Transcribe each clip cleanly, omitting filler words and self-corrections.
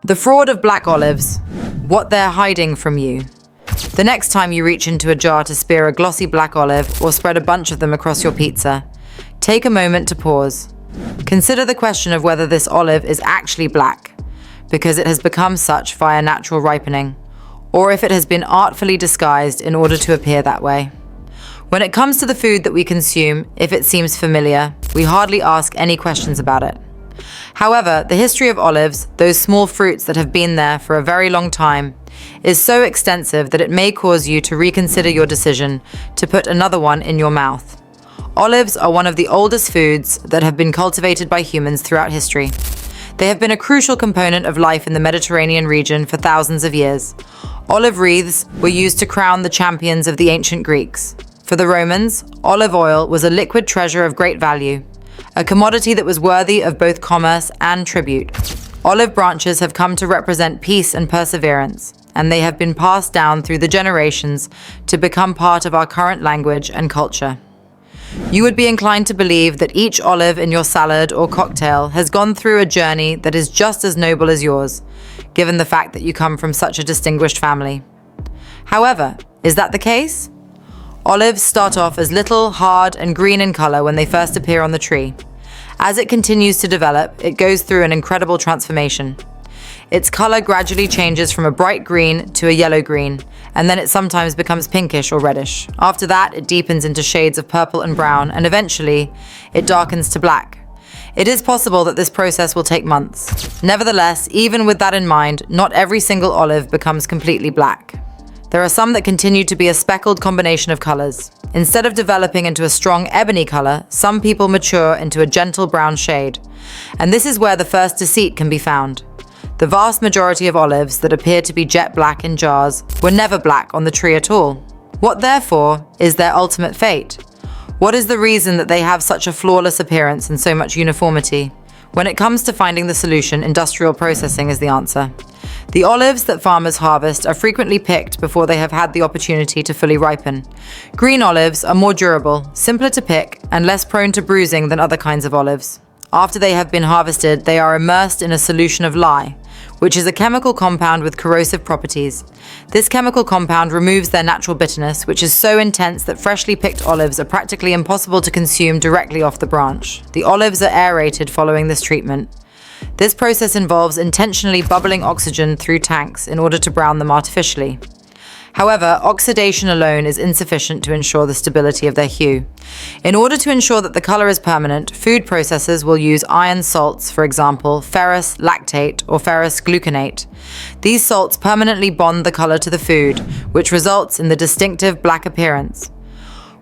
The fraud of black olives. What they're hiding from you. The next time you reach into a jar to spear a glossy black olive or spread a bunch of them across your pizza, take a moment to pause. Consider the question of whether this olive is actually black, because it has become such via natural ripening, or if it has been artfully disguised in order to appear that way. When it comes to the food that we consume, if it seems familiar, we hardly ask any questions about it. However, the history of olives, those small fruits that have been there for a very long time, is so extensive that it may cause you to reconsider your decision to put another one in your mouth. Olives are one of the oldest foods that have been cultivated by humans throughout history. They have been a crucial component of life in the Mediterranean region for thousands of years. Olive wreaths were used to crown the champions of the ancient Greeks. For the Romans, olive oil was a liquid treasure of great value, a commodity that was worthy of both commerce and tribute. Olive branches have come to represent peace and perseverance, and they have been passed down through the generations to become part of our current language and culture. You would be inclined to believe that each olive in your salad or cocktail has gone through a journey that is just as noble as yours, given the fact that you come from such a distinguished family. However, is that the case? Olives start off as little, hard, and green in color when they first appear on the tree. As it continues to develop, it goes through an incredible transformation. Its color gradually changes from a bright green to a yellow-green, and then it sometimes becomes pinkish or reddish. After that, it deepens into shades of purple and brown, and eventually, it darkens to black. It is possible that this process will take months. Nevertheless, even with that in mind, not every single olive becomes completely black. There are some that continue to be a speckled combination of colors. Instead of developing into a strong ebony color, some people mature into a gentle brown shade. And this is where the first deceit can be found. The vast majority of olives that appear to be jet black in jars were never black on the tree at all. What therefore is their ultimate fate? What is the reason that they have such a flawless appearance and so much uniformity? When it comes to finding the solution, industrial processing is the answer. The olives that farmers harvest are frequently picked before they have had the opportunity to fully ripen. Green olives are more durable, simpler to pick, and less prone to bruising than other kinds of olives. After they have been harvested, they are immersed in a solution of lye, which is a chemical compound with corrosive properties. This chemical compound removes their natural bitterness, which is so intense that freshly picked olives are practically impossible to consume directly off the branch. The olives are aerated following this treatment. This process involves intentionally bubbling oxygen through tanks in order to brown them artificially. However, oxidation alone is insufficient to ensure the stability of their hue. In order to ensure that the color is permanent, food processors will use iron salts, for example, ferrous lactate or ferrous gluconate. These salts permanently bond the color to the food, which results in the distinctive black appearance.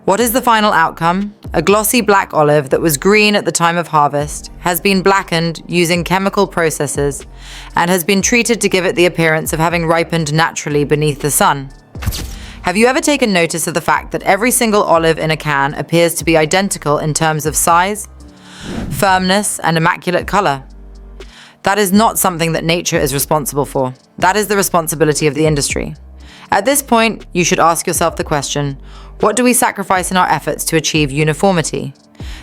What is the final outcome? A glossy black olive that was green at the time of harvest has been blackened using chemical processes and has been treated to give it the appearance of having ripened naturally beneath the sun. Have you ever taken notice of the fact that every single olive in a can appears to be identical in terms of size, firmness, and immaculate color? That is not something that nature is responsible for. That is the responsibility of the industry. At this point, you should ask yourself the question, what do we sacrifice in our efforts to achieve uniformity?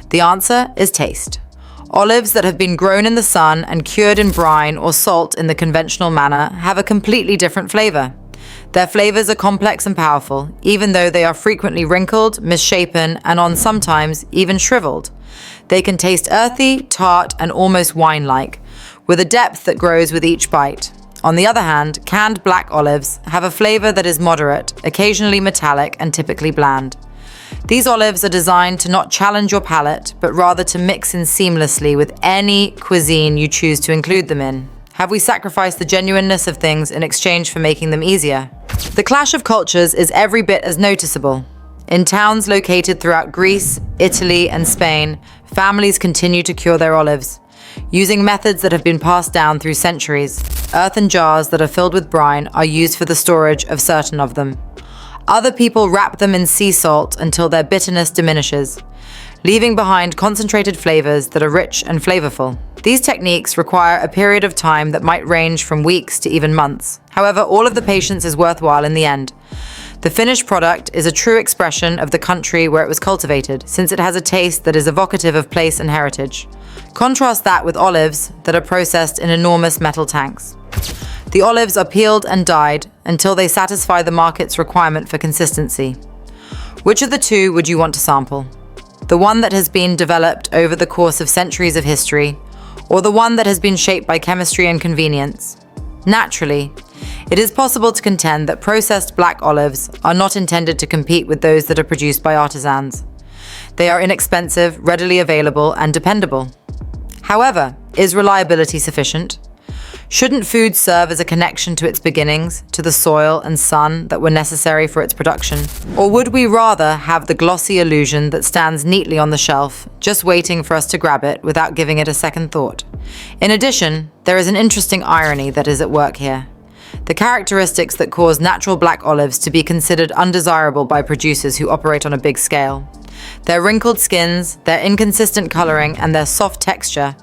The answer is taste. Olives that have been grown in the sun and cured in brine or salt in the conventional manner have a completely different flavor. Their flavors are complex and powerful, even though they are frequently wrinkled, misshapen, and sometimes even shriveled. They can taste earthy, tart, and almost wine-like, with a depth that grows with each bite. On the other hand, canned black olives have a flavor that is moderate, occasionally metallic, and typically bland. These olives are designed to not challenge your palate, but rather to mix in seamlessly with any cuisine you choose to include them in. Have we sacrificed the genuineness of things in exchange for making them easier? The clash of cultures is every bit as noticeable. In towns located throughout Greece, Italy, and Spain, families continue to cure their olives, using methods that have been passed down through centuries. Earthen jars that are filled with brine are used for the storage of certain of them. Other people wrap them in sea salt until their bitterness diminishes, leaving behind concentrated flavors that are rich and flavorful. These techniques require a period of time that might range from weeks to even months. However, all of the patience is worthwhile in the end. The finished product is a true expression of the country where it was cultivated, since it has a taste that is evocative of place and heritage. Contrast that with olives that are processed in enormous metal tanks. The olives are peeled and dyed until they satisfy the market's requirement for consistency. Which of the two would you want to sample? The one that has been developed over the course of centuries of history, or the one that has been shaped by chemistry and convenience? Naturally, it is possible to contend that processed black olives are not intended to compete with those that are produced by artisans. They are inexpensive, readily available, and dependable. However, is reliability sufficient? Shouldn't food serve as a connection to its beginnings, to the soil and sun that were necessary for its production? Or would we rather have the glossy illusion that stands neatly on the shelf, just waiting for us to grab it without giving it a second thought? In addition, there is an interesting irony that is at work here. The characteristics that cause natural black olives to be considered undesirable by producers who operate on a big scale. Their wrinkled skins, their inconsistent coloring, and their soft texture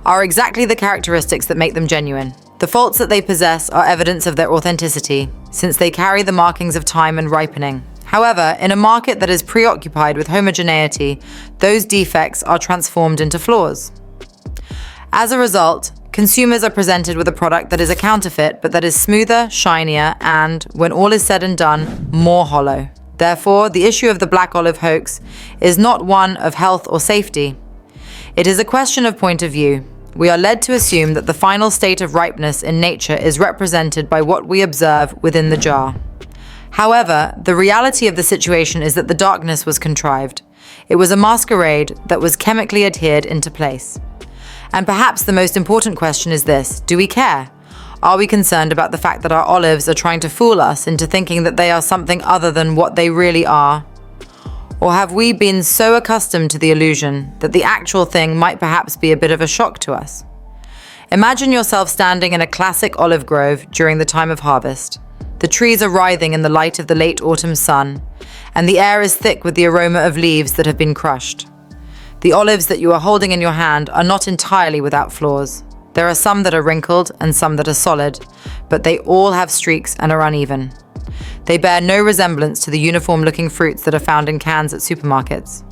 are exactly the characteristics that make them genuine. The faults that they possess are evidence of their authenticity, since they carry the markings of time and ripening. However, in a market that is preoccupied with homogeneity, those defects are transformed into flaws. As a result, consumers are presented with a product that is a counterfeit, but that is smoother, shinier, and, when all is said and done, more hollow. Therefore, the issue of the black olive hoax is not one of health or safety. It is a question of point of view. We are led to assume that the final state of ripeness in nature is represented by what we observe within the jar. However, the reality of the situation is that the darkness was contrived. It was a masquerade that was chemically adhered into place. And perhaps the most important question is this: do we care? Are we concerned about the fact that our olives are trying to fool us into thinking that they are something other than what they really are? Or have we been so accustomed to the illusion that the actual thing might perhaps be a bit of a shock to us? Imagine yourself standing in a classic olive grove during the time of harvest. The trees are writhing in the light of the late autumn sun, and the air is thick with the aroma of leaves that have been crushed. The olives that you are holding in your hand are not entirely without flaws. There are some that are wrinkled and some that are solid, but they all have streaks and are uneven. They bear no resemblance to the uniform-looking fruits that are found in cans at supermarkets.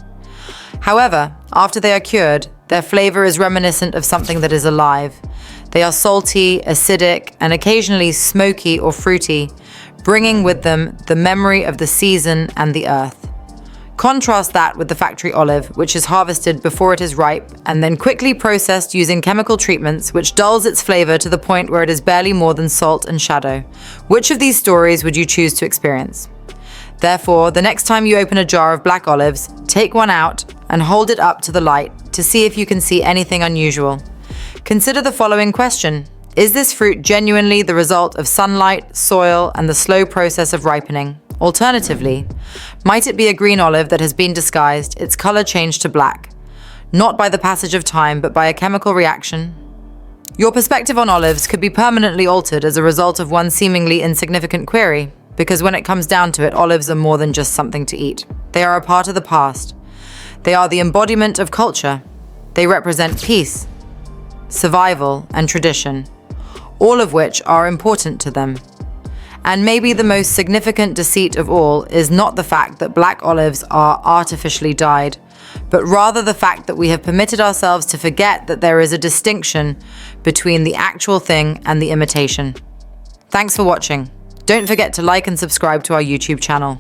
However, after they are cured, their flavor is reminiscent of something that is alive. They are salty, acidic, and occasionally smoky or fruity, bringing with them the memory of the season and the earth. Contrast that with the factory olive, which is harvested before it is ripe and then quickly processed using chemical treatments, which dulls its flavor to the point where it is barely more than salt and shadow. Which of these stories would you choose to experience? Therefore, the next time you open a jar of black olives, take one out and hold it up to the light to see if you can see anything unusual. Consider the following question: is this fruit genuinely the result of sunlight, soil, and the slow process of ripening? Alternatively, might it be a green olive that has been disguised, its color changed to black, not by the passage of time, but by a chemical reaction? Your perspective on olives could be permanently altered as a result of one seemingly insignificant query, because when it comes down to it, olives are more than just something to eat. They are a part of the past. They are the embodiment of culture. They represent peace, survival, and tradition, all of which are important to them. And maybe the most significant deceit of all is not the fact that black olives are artificially dyed, but rather the fact that we have permitted ourselves to forget that there is a distinction between the actual thing and the imitation. Thanks for watching. Don't forget to like and subscribe to our YouTube channel.